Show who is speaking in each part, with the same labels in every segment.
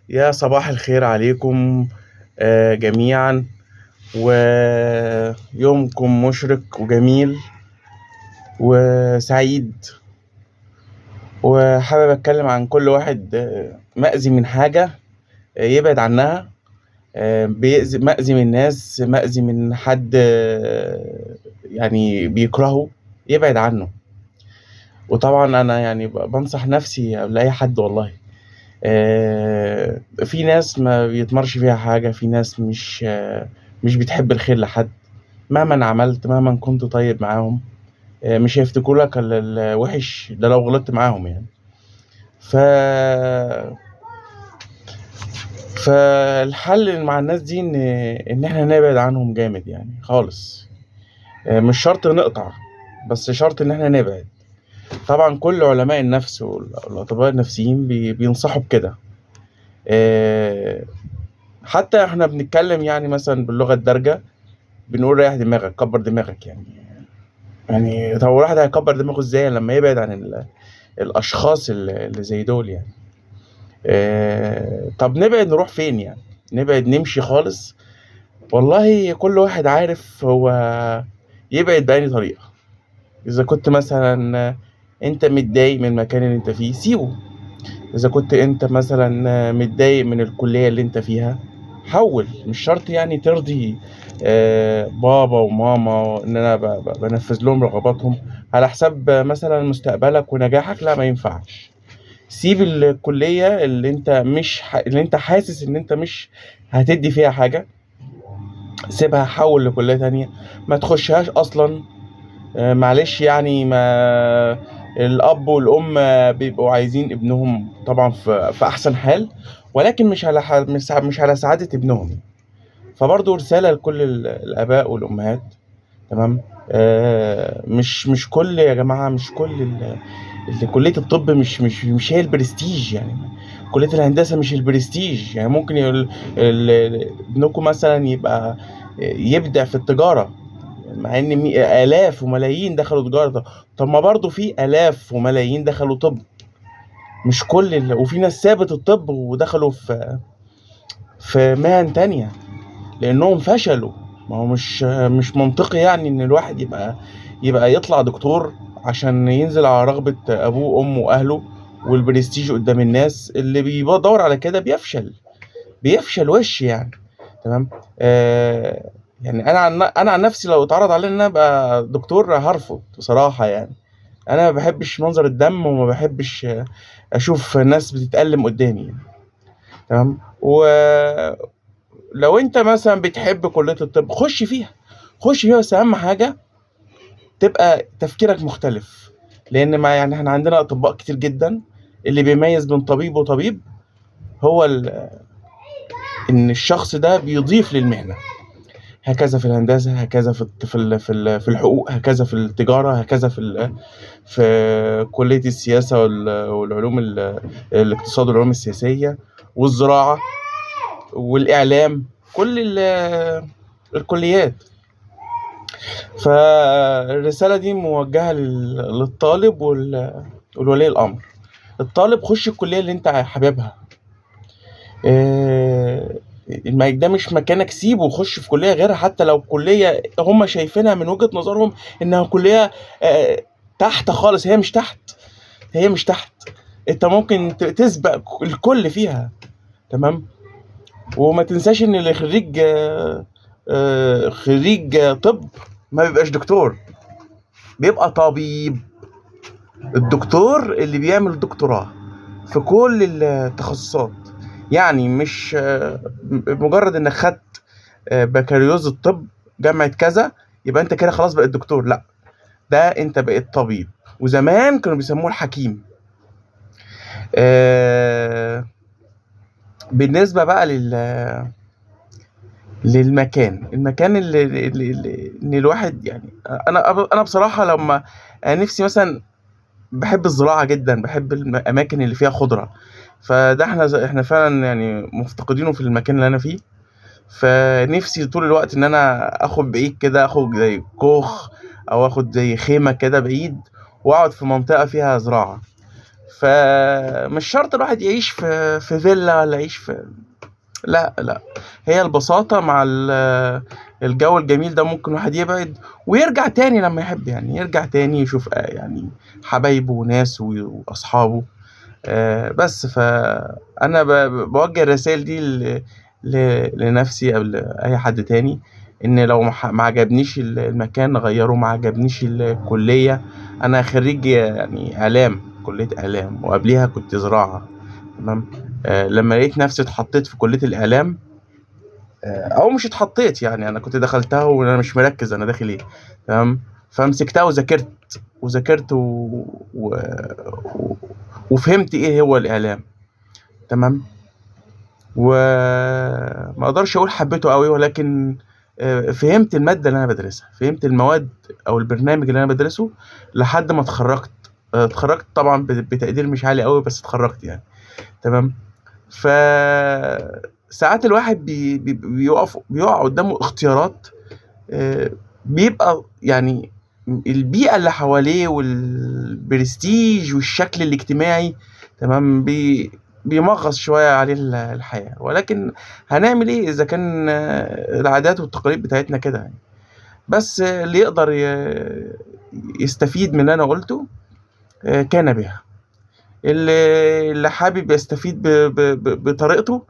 Speaker 1: يا صباح الخير عليكم جميعا، ويومكم مشرق وجميل وسعيد. وحابب أتكلم عن كل واحد مأذي من حاجة، يبعد عنها. مأذي من ناس، مأذي من حد يعني بيكرهه، يبعد عنه. وطبعا أنا يعني بنصح نفسي قبل أي حد والله. في ناس ما بيتمرش فيها حاجة، في ناس مش بتحب الخير لحد. مهما عملت، مهما كنت طيب معاهم، مش هيفتكروا لك إلا الوحش ده لو غلطت معاهم يعني. ف فالحل مع الناس دي ان احنا نبعد عنهم جامد يعني خالص. مش شرط نقطع، بس شرط ان احنا نبعد. طبعا كل علماء النفس والاطباء النفسيين بينصحوا بكده. آه، حتى احنا بنتكلم يعني مثلا باللغة الدارجة، بنقول ريح دماغك، كبر دماغك يعني طب الواحد هيكبر دماغه ازاي لما يبعد عن الاشخاص اللي زي دول يعني. طب نبعد نروح فين يعني؟ نبعد نمشي خالص؟ والله كل واحد عارف هو يبعد بأي طريقة. اذا كنت مثلا انت متضايق من المكان اللي انت فيه، سيبه. اذا كنت انت مثلا متضايق من الكلية اللي انت فيها، حول. مش شرط يعني ترضي بابا وماما ان انا بنفذ لهم رغباتهم على حساب مثلا مستقبلك ونجاحك. لا، ما ينفعش. سيب الكلية اللي انت حاسس ان انت مش هتدي فيها حاجة، سيبها، حول لكلية تانية، ما تخشهاش اصلا. معلش يعني، ما الأب والأم بيبقوا عايزين ابنهم طبعا في أحسن حال، ولكن مش على سعادة ابنهم. فبرضه رسالة لكل الآباء والأمهات. تمام. مش كل يا جماعة، مش كل اللي كلية الطب مش هي البرستيج يعني. كلية الهندسة مش البرستيج يعني. ممكن ابنكم مثلا يبدع في التجارة، مع ان آلاف وملايين دخلوا تجارة. طب ما برضو في آلاف وملايين دخلوا طب. مش كل وفي ناس سابت الطب ودخلوا في مهن تانية لأنهم فشلوا. ما هو مش منطقي يعني إن الواحد يبقى يطلع دكتور عشان ينزل على رغبة أبوه وأمه وأهله والبرستيج قدام الناس. اللي بيدور على كده بيفشل وش يعني. تمام. يعني انا عن نفسي لو اتعرض عليا ان انا ابقى دكتور هرفض بصراحه يعني. انا ما بحبش منظر الدم، وما بحبش اشوف ناس بتتألم قدامي يعني. تمام. ولو انت مثلا بتحب كليه الطب، خش فيها بس اهم حاجه تبقى تفكيرك مختلف. لان ما يعني احنا عندنا اطباء كتير جدا. اللي بيميز بين طبيب وطبيب هو ان الشخص ده بيضيف للمهنه. هكذا في الهندسة، هكذا في الحقوق، هكذا في التجارة، هكذا في كلية السياسة والعلوم الاقتصاد والعلوم السياسية والزراعة والإعلام، كل الكليات. فالرسالة دي موجهة للطالب والولي الأمر. الطالب، خش الكلية اللي انت حاببها. ده مش مكانك، سيبه وخش في كلية غيرها. حتى لو كلية هم شايفينها من وجهة نظرهم إنها كلية تحت خالص، هي مش تحت. أنت ممكن تسبق الكل فيها. تمام. وما تنساش إن اللي خريج طب ما بيبقاش دكتور، بيبقى طبيب. الدكتور اللي بيعمل دكتوراه في كل التخصصات. يعني مش مجرد انك خدت بكالوريوس الطب جامعة كذا يبقى انت كده خلاص بقيت دكتور. لا، ده انت بقيت طبيب. وزمان كانوا بيسموه الحكيم. بالنسبة بقى المكان اللي الواحد يعني. انا بصراحة لما أنا نفسي مثلا، بحب الزراعة جدا، بحب الأماكن اللي فيها خضرة. فده احنا فعلا يعني مفتقدينه في المكان اللي أنا فيه. فنفسي طول الوقت إن أنا آخد بعيد كده، آخد زي كوخ أو آخد زي خيمة كده بعيد، وأقعد في منطقة فيها زراعة. فمش شرط الواحد يعيش في فيلا ولا يعيش لا لا، هي البساطة مع الجو الجميل ده. ممكن واحد يبعد ويرجع تاني لما يحب، يعني يرجع تاني يشوف يعني حبايبه وناس وأصحابه. بس فأنا بوجه الرسائل دي لنفسي أو لأي حد تاني، إن لو ما عجبنيش المكان غيره، ما عجبنيش الكلية. أنا خريج يعني إعلام، كلية إعلام، وقبليها كنت زراعة. تمام. لما لقيت نفسي اتحطيت في كلية الإعلام، أو مش اتحطيت، يعني أنا كنت دخلتها وأنا مش مركز أنا داخل إيه. تمام. فمسكتها وذاكرت و... وفهمت إيه هو الإعلام. تمام. وما اقدرش اقول حبيته قوي، ولكن فهمت المادة اللي انا بدرسها، فهمت المواد او البرنامج اللي انا بدرسه لحد ما اتخرجت. اتخرجت طبعا بتقدير مش عالي قوي، بس اتخرجت يعني. تمام. ف ساعات الواحد بيقع قدامه اختيارات، بيبقى يعني البيئة اللي حواليه والبرستيج والشكل الاجتماعي، تمام، بيمغص شوية عليه الحياة. ولكن هنعمل ايه اذا كان العادات والتقاليد بتاعتنا كده يعني. بس اللي يقدر يستفيد من اللي انا قلته كان بها. اللي حابب يستفيد بطريقته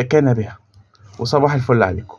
Speaker 1: كان بها. وصباح الفل عليكم.